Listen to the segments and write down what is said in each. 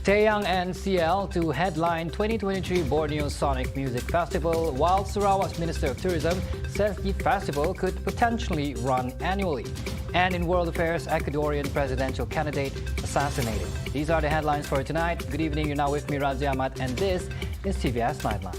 TAEYANG and CL to headline 2023 Borneo Sonic Music Festival, while Sarawak's Minister of Tourism says the festival could potentially run annually. And in world affairs, Ecuadorian presidential candidate assassinated. These are the headlines for tonight. Good evening, you're now with me, Razi Ahmad, and this is TVS Nightline.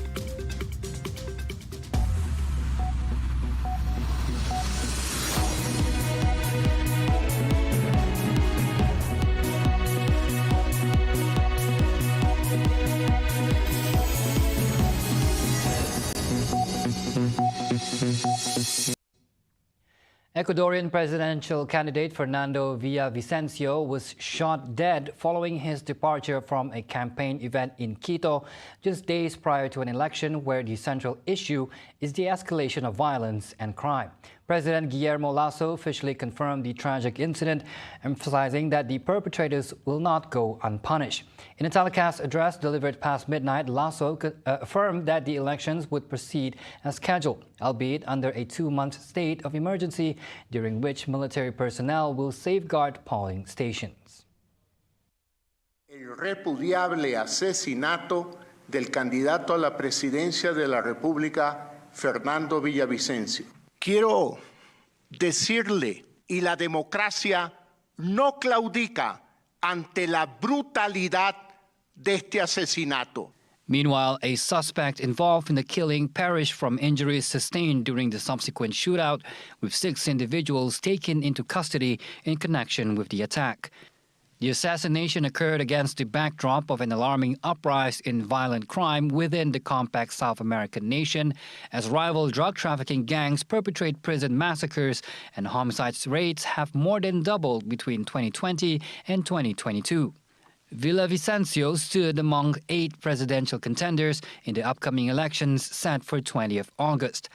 Ecuadorian presidential candidate Fernando Villavicencio was shot dead following his departure from a campaign event in Quito just days prior to an election where the central issue is the escalation of violence and crime. President Guillermo Lasso officially confirmed the tragic incident, emphasizing that the perpetrators will not go unpunished. In a telecast address delivered past midnight, Lasso affirmed that the elections would proceed as scheduled, albeit under a 2-month state of emergency, during which military personnel will safeguard polling stations. El repudiable asesinato del candidato a la presidencia de la República, Fernando Villavicencio. Quiero decirle, y la democracia no claudica ante la brutalidad de este asesinato. Meanwhile, a suspect involved in the killing perished from injuries sustained during the subsequent shootout, with 6 individuals taken into custody in connection with the attack. The assassination occurred against the backdrop of an alarming uprise in violent crime within the compact South American nation, as rival drug trafficking gangs perpetrate prison massacres and homicide rates have more than doubled between 2020 and 2022. Villavicencio stood among 8 presidential contenders in the upcoming elections set for 20th August.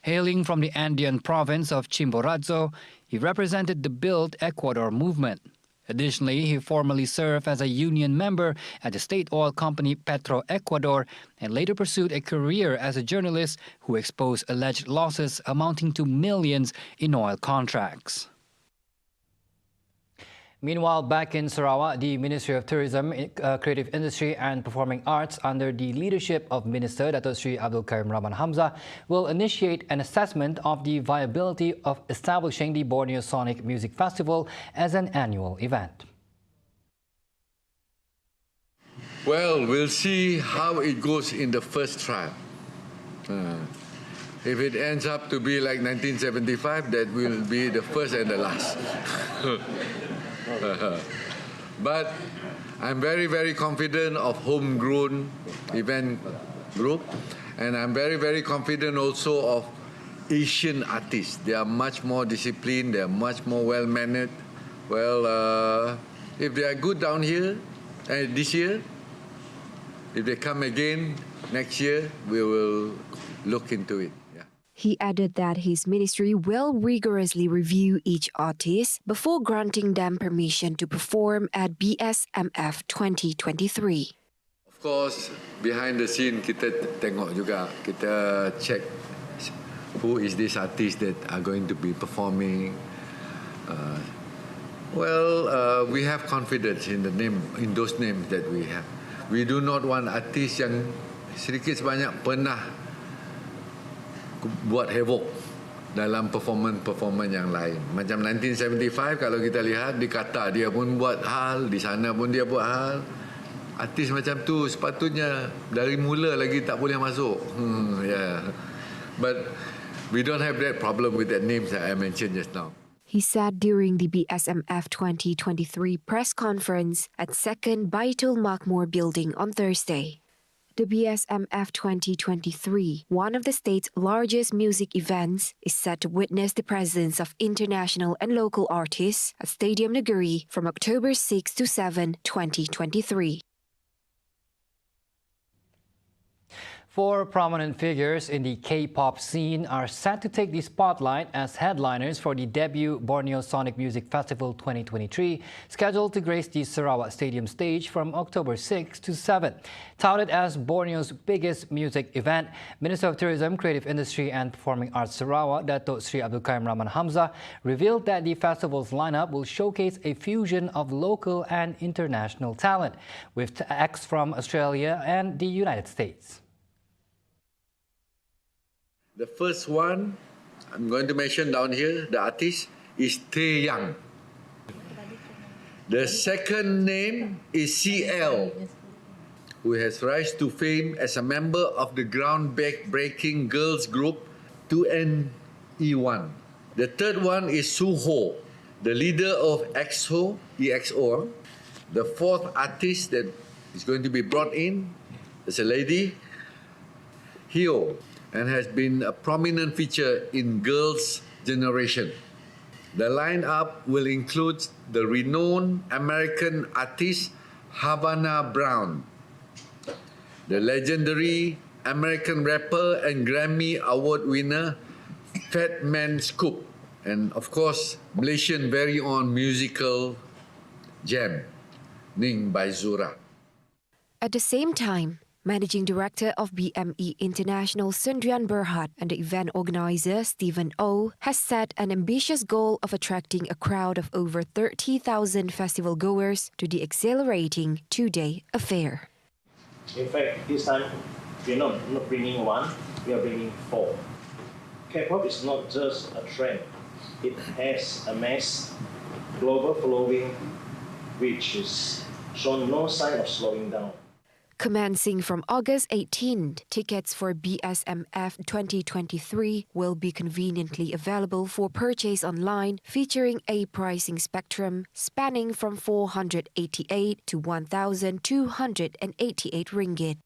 Hailing from the Andean province of Chimborazo, he represented the Build Ecuador movement. Additionally, he formerly served as a union member at the state oil company Petro Ecuador and later pursued a career as a journalist who exposed alleged losses amounting to millions in oil contracts. Meanwhile, back in Sarawak, the Ministry of Tourism, Creative Industry and Performing Arts, under the leadership of Minister Dato Sri Abdul Karim Rahman Hamzah, will initiate an assessment of the viability of establishing the Borneo Sonic Music Festival as an annual event. Well, we'll see how it goes in the first trial. If it ends up to be like 1975, that will be the first and the last. But I'm very, very confident of homegrown event group, and I'm very, very confident also of Asian artists. They are much more disciplined, they are much more well-mannered. Well, if they are good down here this year, if they come again next year, we will look into it. He added that his ministry will rigorously review each artist before granting them permission to perform at BSMF 2023. Of course, behind the scene kita tengok juga, kita check who is this artist that are going to be performing. We have confidence in the name, in those names that we have. We do not want artis yang sedikit sebanyak pernah buat havoc dalam performance yang lain. Macam 1975 kalau kita lihat di Qatar, dia pun buat hal, di sana pun dia buat hal. Artis macam tu sepatutnya dari mula lagi tak boleh masuk. But we don't have that problem with the names that I mentioned just now. He said during the BSMF 2023 press conference at 2nd Baitul Makmur building on Thursday. The BSMF 2023, one of the state's largest music events, is set to witness the presence of international and local artists at Stadium Negeri from October 6 to 7, 2023. Four prominent figures in the K-pop scene are set to take the spotlight as headliners for the debut Borneo Sonic Music Festival 2023, scheduled to grace the Sarawak Stadium stage from October 6 to 7. Touted as Borneo's biggest music event, Minister of Tourism, Creative Industry and Performing Arts Sarawak, Dato' Sri Abdul Karim Rahman Hamzah, revealed that the festival's lineup will showcase a fusion of local and international talent, with acts from Australia and the United States. The first one, I'm going to mention down here, the artist is TAEYANG. The second name is CL, who has rise to fame as a member of the groundbreaking girls group 2NE1. The third one is Suho, the leader of EXO. The fourth artist that is going to be brought in is a lady, Hyo, and has been a prominent feature in Girls' Generation. The lineup will include the renowned American artist Havana Brown, the legendary American rapper and Grammy Award winner Fat Man Scoop, and of course Malaysian very own musical gem Ning by Zura. At the same time, Managing Director of BME International Sundrian Berhad and the event organizer Stephen O has set an ambitious goal of attracting a crowd of over 30,000 festival goers to the exhilarating two-day affair. In fact, this time we're not bringing one, we are bringing four. K-pop is not just a trend, it has a mass global following which is shown no sign of slowing down. Commencing from August 18th, tickets for BSMF 2023 will be conveniently available for purchase online, featuring a pricing spectrum spanning from 488 to 1,288 ringgit.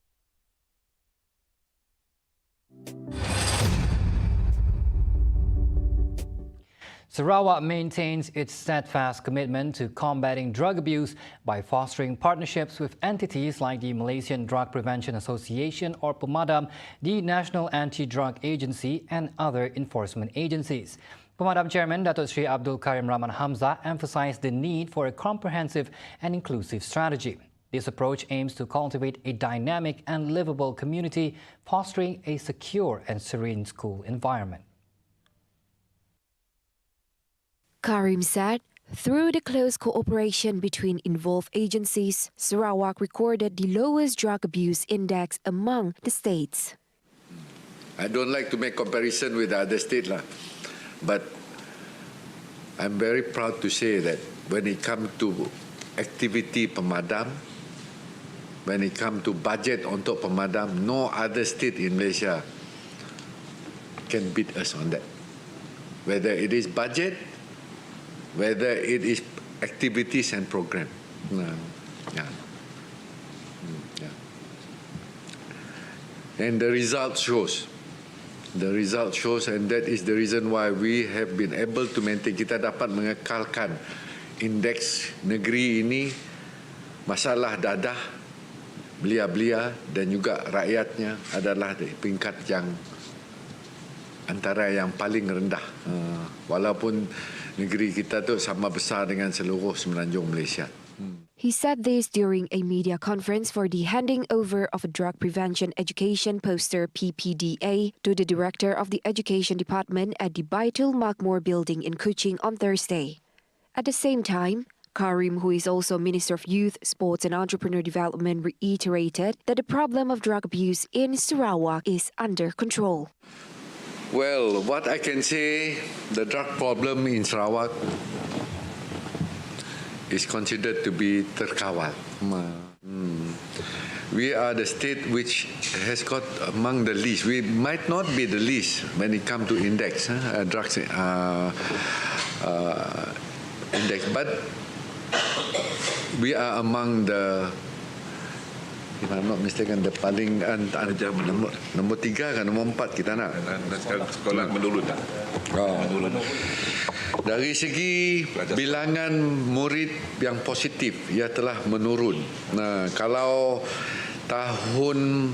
Sarawak maintains its steadfast commitment to combating drug abuse by fostering partnerships with entities like the Malaysian Drug Prevention Association or Pemadam, the National Anti-Drug Agency and other enforcement agencies. Pemadam Chairman Dato' Sri Abdul Karim Rahman Hamzah emphasized the need for a comprehensive and inclusive strategy. This approach aims to cultivate a dynamic and livable community, fostering a secure and serene school environment. Karim said, through the close cooperation between involved agencies, Sarawak recorded the lowest drug abuse index among the states. I don't like to make comparison with the other state, but I'm very proud to say that when it comes to activity Pemadam, when it comes to budget untuk Pemadam, no other state in Malaysia can beat us on that. Whether it is budget, whether it is activities and program. And the result shows. The result shows, and that is the reason why we have been able to maintain. Kita dapat mengekalkan indeks negeri ini, masalah dadah, belia-belia dan juga rakyatnya adalah di peringkat yang antara yang paling rendah. Walaupun negeri kita tu sama besar dengan seluruh semenanjung Malaysia. He said this during a media conference for the handing over of a Drug Prevention Education poster PPDA to the Director of the Education Department at the Baitul Makmur building in Kuching on Thursday. At the same time, Karim, who is also Minister of Youth, Sports and Entrepreneur Development, reiterated that the problem of drug abuse in Sarawak is under control. Well, what I can say, the drug problem in Sarawak is considered to be terkawal. We are the state which has got among the least. We might not be the least when it comes to index, drugs index, but we are among the, if I'm not mistaken, the paling nombor 3 kan, nombor 4 kita nak. Sekolah menurun tak? Dari segi bilangan murid yang positif, ia telah menurun. Nah, kalau tahun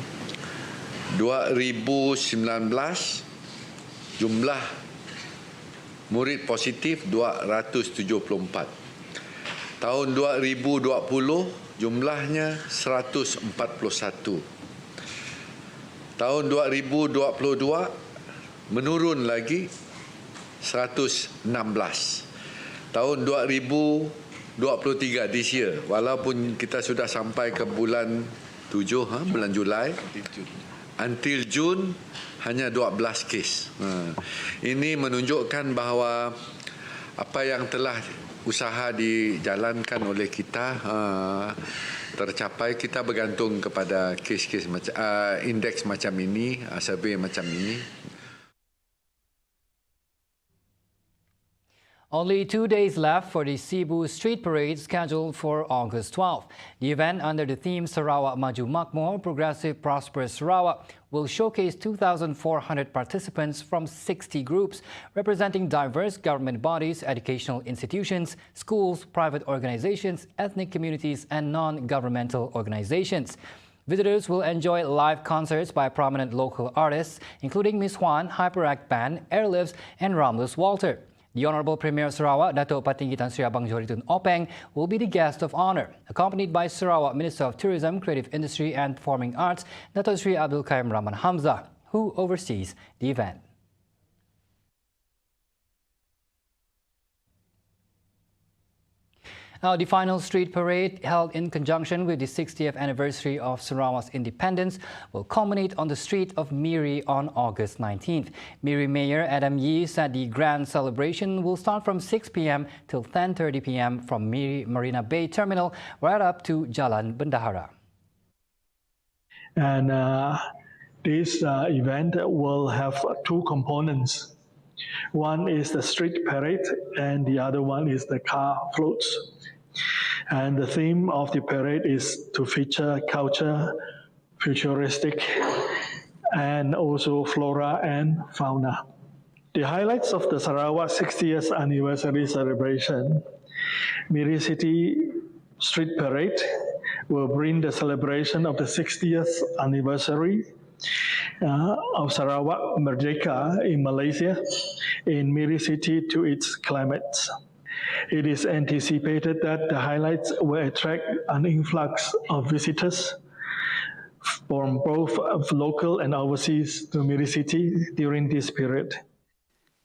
2019 jumlah murid positif 274. Tahun 2020 jumlahnya 141. Tahun 2022 menurun lagi 116. Tahun 2023 this year, walaupun kita sudah sampai ke bulan 7, bulan Julai, until June hanya 12 kes. Ini menunjukkan bahawa apa yang telah usaha dijalankan oleh kita tercapai. Kita bergantung kepada kes-kes macam indeks macam ini, survey macam ini. Only 2 days left for the Cebu Street Parade scheduled for August 12. The event, under the theme Sarawak Maju Makmur, Progressive Prosperous Sarawak, will showcase 2,400 participants from 60 groups, representing diverse government bodies, educational institutions, schools, private organizations, ethnic communities, and non-governmental organizations. Visitors will enjoy live concerts by prominent local artists, including Miss Juan, Hyperact Band, Airlifts, and Romulus Walter. The Honorable Premier Sarawak, Dato' Patinggi Tan Sri Abang Johari Tun Openg, will be the guest of honor, accompanied by Sarawak Minister of Tourism, Creative Industry and Performing Arts, Dato' Sri Abdul Qayyum Rahman Hamzah, who oversees the event. Now, the final street parade, held in conjunction with the 60th anniversary of Sarawak's independence, will culminate on the street of Miri on August 19th. Miri Mayor Adam Yee said the grand celebration will start from 6 p.m. till 10:30 p.m. from Miri Marina Bay Terminal right up to Jalan Bendahara. And this event will have two components. One is the street parade and the other one is the car floats. And the theme of the parade is to feature culture, futuristic, and also flora and fauna. The highlights of the Sarawak 60th anniversary celebration, Miri City Street Parade will bring the celebration of the 60th anniversary of Sarawak Merdeka in Malaysia in Miri City to its climax. It is anticipated that the highlights will attract an influx of visitors from both local and overseas to Miri City during this period.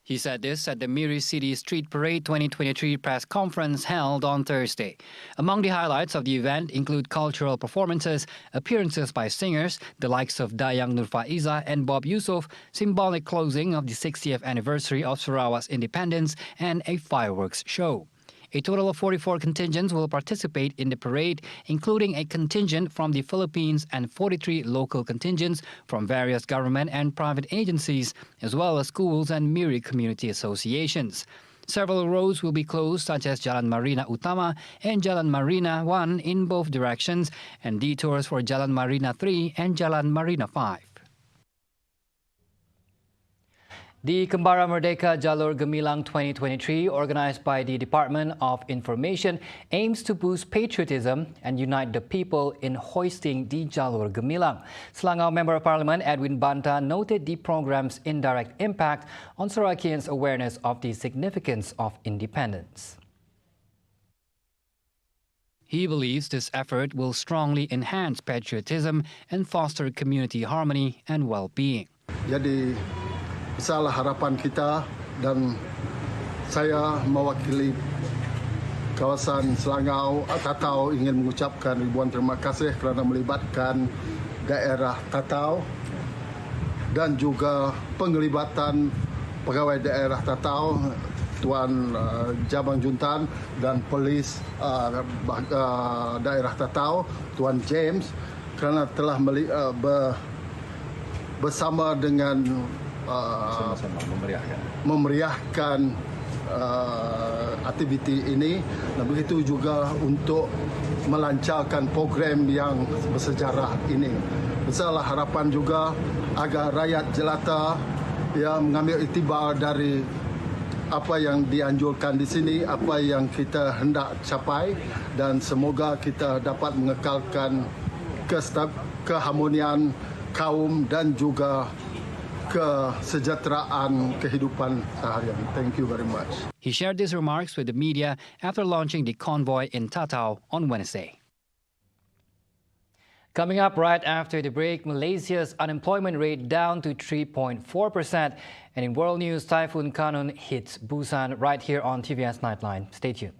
He said this at the Miri City Street Parade 2023 press conference held on Thursday. Among the highlights of the event include cultural performances, appearances by singers, the likes of TAEYANG Nurfaiza and Bob Yusof, symbolic closing of the 60th anniversary of Sarawak's independence, and a fireworks show. A total of 44 contingents will participate in the parade, including a contingent from the Philippines and 43 local contingents from various government and private agencies, as well as schools and Miri community associations. Several roads will be closed, such as Jalan Marina Utama and Jalan Marina 1 in both directions, and detours for Jalan Marina 3 and Jalan Marina 5. The Kembara Merdeka Jalur Gemilang 2023, organized by the Department of Information, aims to boost patriotism and unite the people in hoisting the Jalur Gemilang. Selangor Member of Parliament Edwin Banta noted the program's indirect impact on Sarawakians' awareness of the significance of independence. He believes this effort will strongly enhance patriotism and foster community harmony and well-being. Jadi, besarlah harapan kita dan saya mewakili kawasan Selangor Tatau ingin mengucapkan ribuan terima kasih kerana melibatkan daerah Tatau dan juga penglibatan pegawai daerah Tatau Tuan Jabang Juntan dan polis daerah Tatau Tuan James kerana telah bersama dengan memeriahkan aktiviti ini, dan begitu juga untuk melancarkan program yang bersejarah ini. Besarlah harapan juga agar rakyat jelata mengambil iktibar dari apa yang dianjurkan di sini, apa yang kita hendak capai, dan semoga kita dapat mengekalkan keharmonian, kaum dan juga kesejahteraan kehidupan seharian. Thank you very much. He shared these remarks with the media after launching the convoy in Tatau on Wednesday. Coming up right after the break, Malaysia's unemployment rate down to 3.4%. And in world news, Typhoon Kanun hits Busan right here on TVS Nightline. Stay tuned.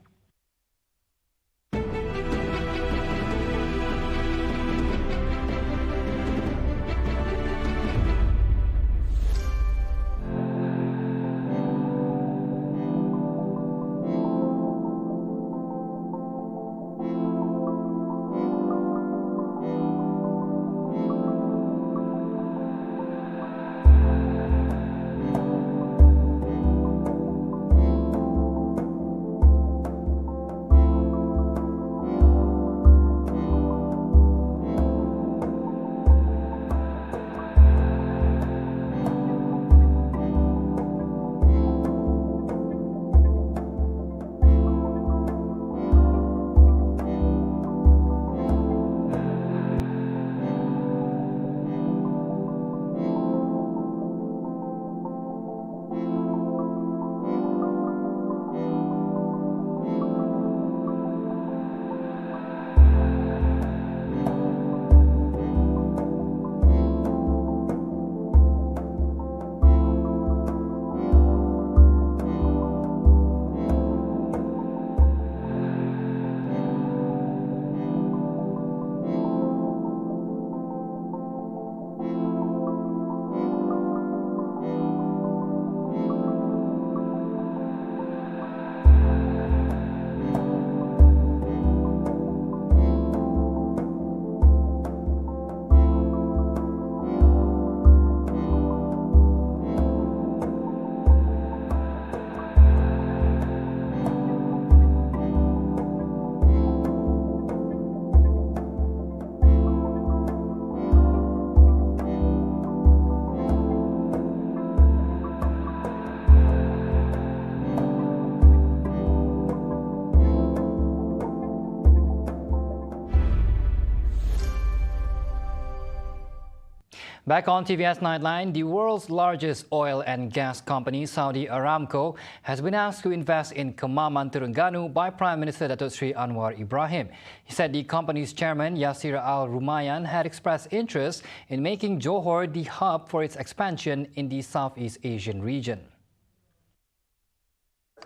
Back on TVS Nightline, the world's largest oil and gas company, Saudi Aramco, has been asked to invest in Kemaman, Terengganu by Prime Minister Datuk Seri Anwar Ibrahim. He said the company's chairman, Yasir Al-Rumayyan, had expressed interest in making Johor the hub for its expansion in the Southeast Asian region.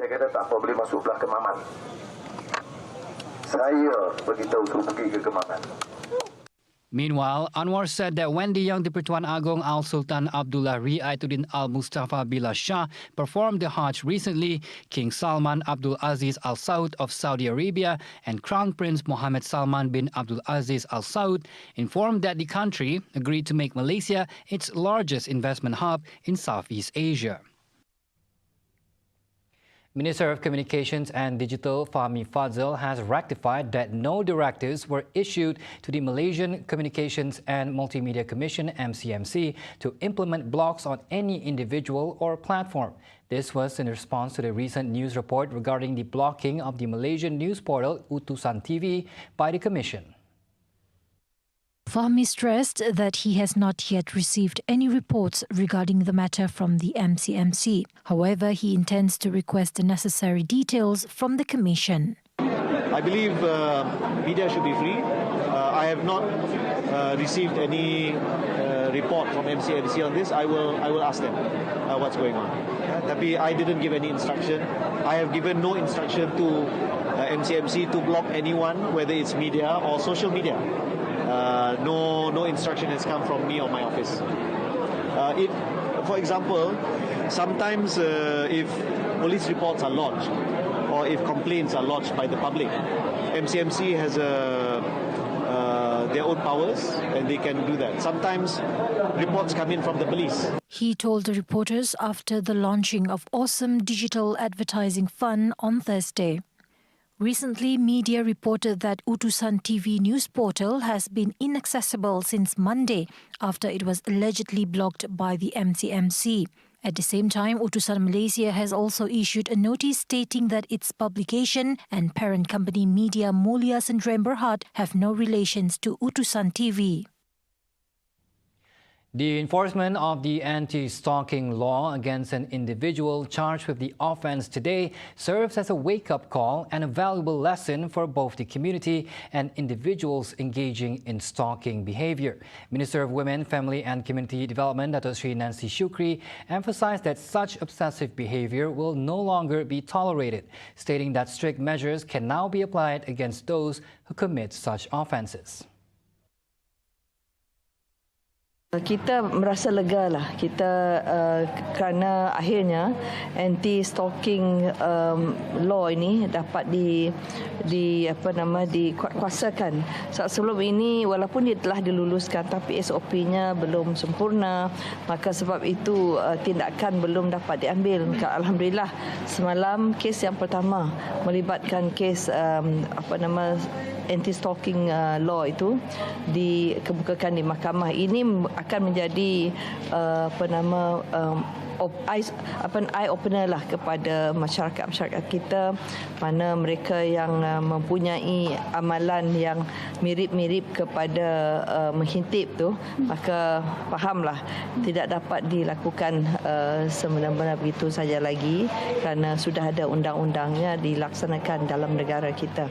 Saya kata tak apa boleh masuk belah Kemaman. Saya beritahu suruh pergi ke Kemaman. Meanwhile, Anwar said that when the young Dipertuan Agong Al Sultan Abdullah Ri'aituddin Al Mustafa Billah Shah performed the Hajj recently, King Salman Abdul Aziz Al Saud of Saudi Arabia and Crown Prince Mohammed Salman bin Abdul Aziz Al Saud informed that the country agreed to make Malaysia its largest investment hub in Southeast Asia. Minister of Communications and Digital Fahmi Fadzil has rectified that no directives were issued to the Malaysian Communications and Multimedia Commission (MCMC) to implement blocks on any individual or platform. This was in response to the recent news report regarding the blocking of the Malaysian news portal Utusan TV by the Commission. Fahmi stressed that he has not yet received any reports regarding the matter from the MCMC. However, he intends to request the necessary details from the Commission. I believe media should be free. I have not received any report from MCMC on this. I will ask them what's going on. Tapi I didn't give any instruction. I have given no instruction to MCMC to block anyone, whether it's media or social media. No instruction has come from me or my office. For example, sometimes if police reports are lodged or if complaints are lodged by the public, MCMC has their own powers and they can do that. Sometimes reports come in from the police. He told the reporters after the launching of Awesome Digital Advertising Fund on Thursday. Recently, media reported that Utusan TV news portal has been inaccessible since Monday after it was allegedly blocked by the MCMC. At the same time, Utusan Malaysia has also issued a notice stating that its publication and parent company Media Mulia Sdn Bhd have no relations to Utusan TV. The enforcement of the anti-stalking law against an individual charged with the offense today serves as a wake-up call and a valuable lesson for both the community and individuals engaging in stalking behavior. Minister of Women, Family and Community Development, Dato' Sri Nancy Shukri, emphasized that such obsessive behavior will no longer be tolerated, stating that strict measures can now be applied against those who commit such offenses. Kita merasa lega lah kerana akhirnya anti-stalking law ini dapat dikuatkuasakan. Sebelum ini walaupun dia telah diluluskan tapi SOP-nya belum sempurna, maka sebab itu tindakan belum dapat diambil. Alhamdulillah semalam kes yang pertama melibatkan kes anti-stalking law itu dikemukakan di mahkamah. Ini akan menjadi eye opener lah kepada masyarakat kita, mana mereka yang mempunyai amalan yang mirip-mirip kepada menghintip tu, maka fahamlah tidak dapat dilakukan semena-mena begitu saja lagi kerana sudah ada undang-undangnya dilaksanakan dalam negara kita.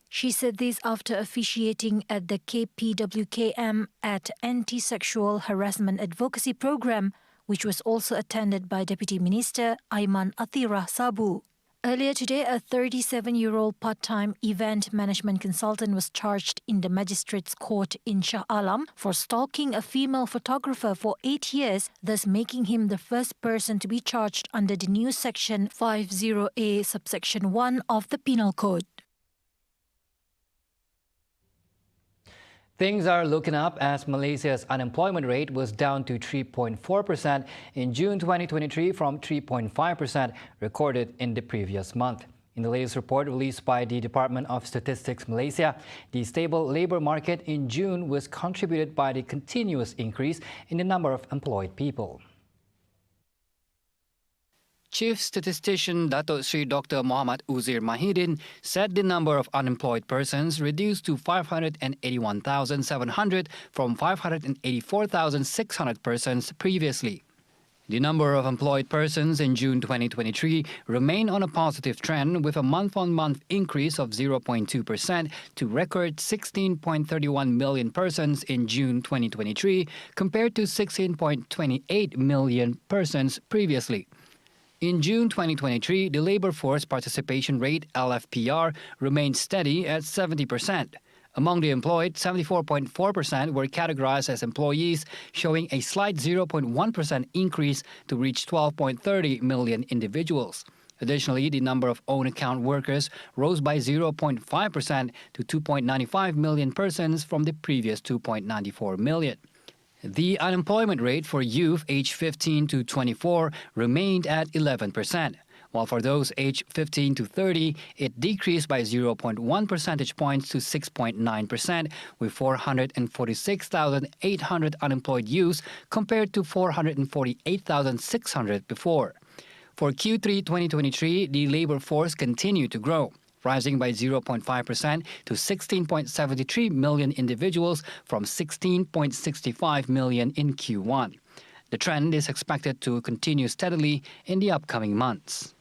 She said this after officiating at the KPWKM at Anti-Sexual Harassment Advocacy Program, which was also attended by Deputy Minister Aiman Athirah Sabu. Earlier today, a 37-year-old part-time event management consultant was charged in the Magistrates Court in Shah Alam for stalking a female photographer for 8 years, thus making him the first person to be charged under the new Section 50A subsection 1 of the Penal Code. Things are looking up as Malaysia's unemployment rate was down to 3.4% in June 2023 from 3.5% recorded in the previous month. In the latest report released by the Department of Statistics Malaysia, the stable labour market in June was contributed by the continuous increase in the number of employed people. Chief Statistician Dato' Sri Dr. Muhammad Uzair Mahidin said the number of unemployed persons reduced to 581,700 from 584,600 persons previously. The number of employed persons in June 2023 remained on a positive trend with a month-on-month increase of 0.2% to record 16.31 million persons in June 2023 compared to 16.28 million persons previously. In June 2023, the labor force participation rate, LFPR, remained steady at 70%. Among the employed, 74.4% were categorized as employees, showing a slight 0.1% increase to reach 12.30 million individuals. Additionally, the number of own-account workers rose by 0.5% to 2.95 million persons from the previous 2.94 million. The unemployment rate for youth aged 15 to 24 remained at 11%, while for those aged 15 to 30, it decreased by 0.1 percentage points to 6.9%, with 446,800 unemployed youths compared to 448,600 before. For Q3 2023, the labor force continued to grow, rising by 0.5% to 16.73 million individuals from 16.65 million in Q1. The trend is expected to continue steadily in the upcoming months.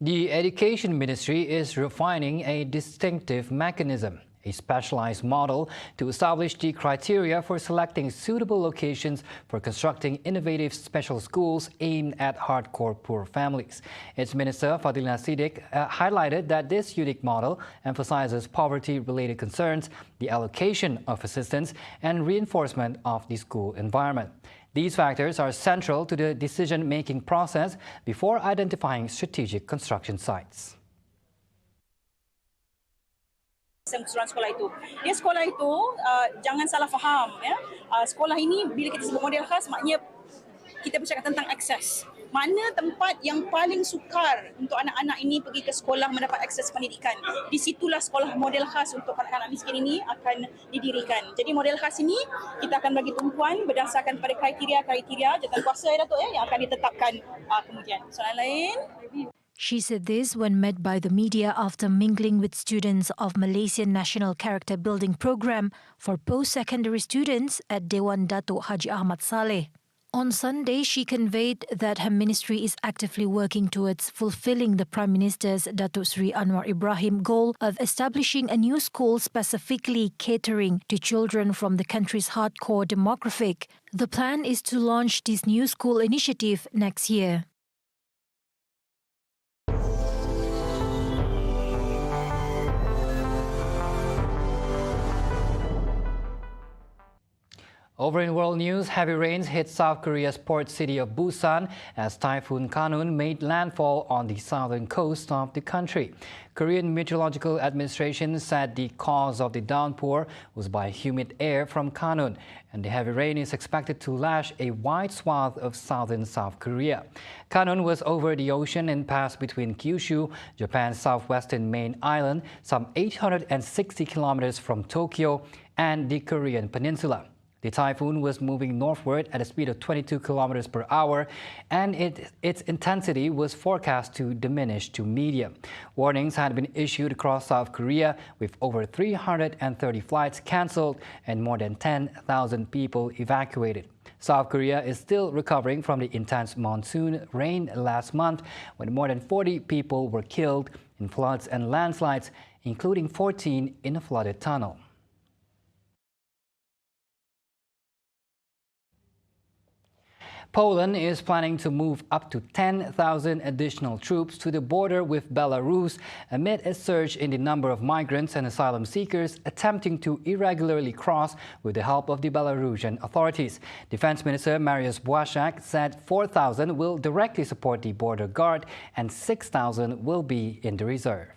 The Education Ministry is refining a distinctive mechanism, a specialized model to establish the criteria for selecting suitable locations for constructing innovative special schools aimed at hardcore poor families. Its Minister Fadilina Siddiq highlighted that this unique model emphasizes poverty-related concerns, the allocation of assistance, and reinforcement of the school environment. These factors are central to the decision-making process before identifying strategic construction sites. Keseluruhan sekolah itu. Dia sekolah itu jangan salah faham ya. Sekolah ini bila kita sebut model khas maknanya kita bercakap tentang akses. Mana tempat yang paling sukar untuk anak-anak ini pergi ke sekolah mendapat akses pendidikan. Di situlah sekolah model khas untuk anak-anak miskin ini akan didirikan. Jadi model khas ini kita akan bagi tumpuan berdasarkan pada kriteria jawatan kuasa ya Datuk ya yang akan ditetapkan kemudian. Soalan lain? She said this when met by the media after mingling with students of Malaysian National Character Building Program for post-secondary students at Dewan Datuk Haji Ahmad Saleh. On Sunday, she conveyed that her ministry is actively working towards fulfilling the Prime Minister's Datuk Seri Anwar Ibrahim goal of establishing a new school specifically catering to children from the country's hardcore demographic. The plan is to launch this new school initiative next year. Over in world news, heavy rains hit South Korea's port city of Busan as Typhoon Kanun made landfall on the southern coast of the country. Korean Meteorological Administration said the cause of the downpour was by humid air from Kanun, and the heavy rain is expected to lash a wide swath of southern South Korea. Kanun was over the ocean and passed between Kyushu, Japan's southwestern main island, some 860 kilometers from Tokyo, and the Korean peninsula. The typhoon was moving northward at a speed of 22 kilometers per hour, and its intensity was forecast to diminish to medium. Warnings had been issued across South Korea, with over 330 flights cancelled and more than 10,000 people evacuated. South Korea is still recovering from the intense monsoon rain last month, when more than 40 people were killed in floods and landslides, including 14 in a flooded tunnel. Poland is planning to move up to 10,000 additional troops to the border with Belarus amid a surge in the number of migrants and asylum seekers attempting to irregularly cross with the help of the Belarusian authorities. Defense Minister Mariusz Błaszczak said 4,000 will directly support the border guard and 6,000 will be in the reserve.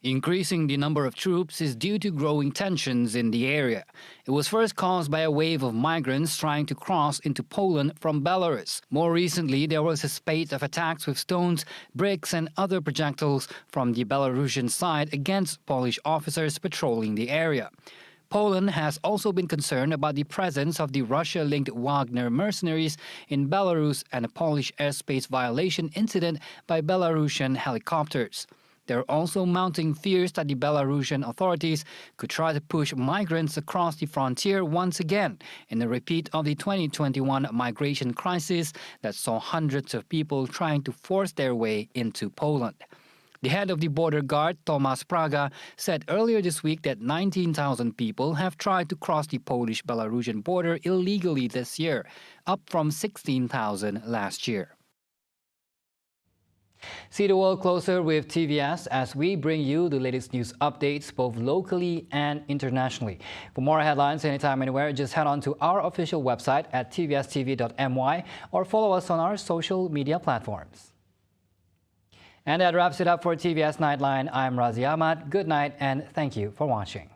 Increasing the number of troops is due to growing tensions in the area. It was first caused by a wave of migrants trying to cross into Poland from Belarus. More recently, there was a spate of attacks with stones, bricks and other projectiles from the Belarusian side against Polish officers patrolling the area. Poland has also been concerned about the presence of the Russia-linked Wagner mercenaries in Belarus and a Polish airspace violation incident by Belarusian helicopters. There are also mounting fears that the Belarusian authorities could try to push migrants across the frontier once again in a repeat of the 2021 migration crisis that saw hundreds of people trying to force their way into Poland. The head of the border guard, Tomasz Praga, said earlier this week that 19,000 people have tried to cross the Polish-Belarusian border illegally this year, up from 16,000 last year. See the world closer with TVS as we bring you the latest news updates both locally and internationally. For more headlines anytime, anywhere, just head on to our official website at tvstv.my or follow us on our social media platforms. And that wraps it up for TVS Nightline. I'm Razi Ahmad. Good night and thank you for watching.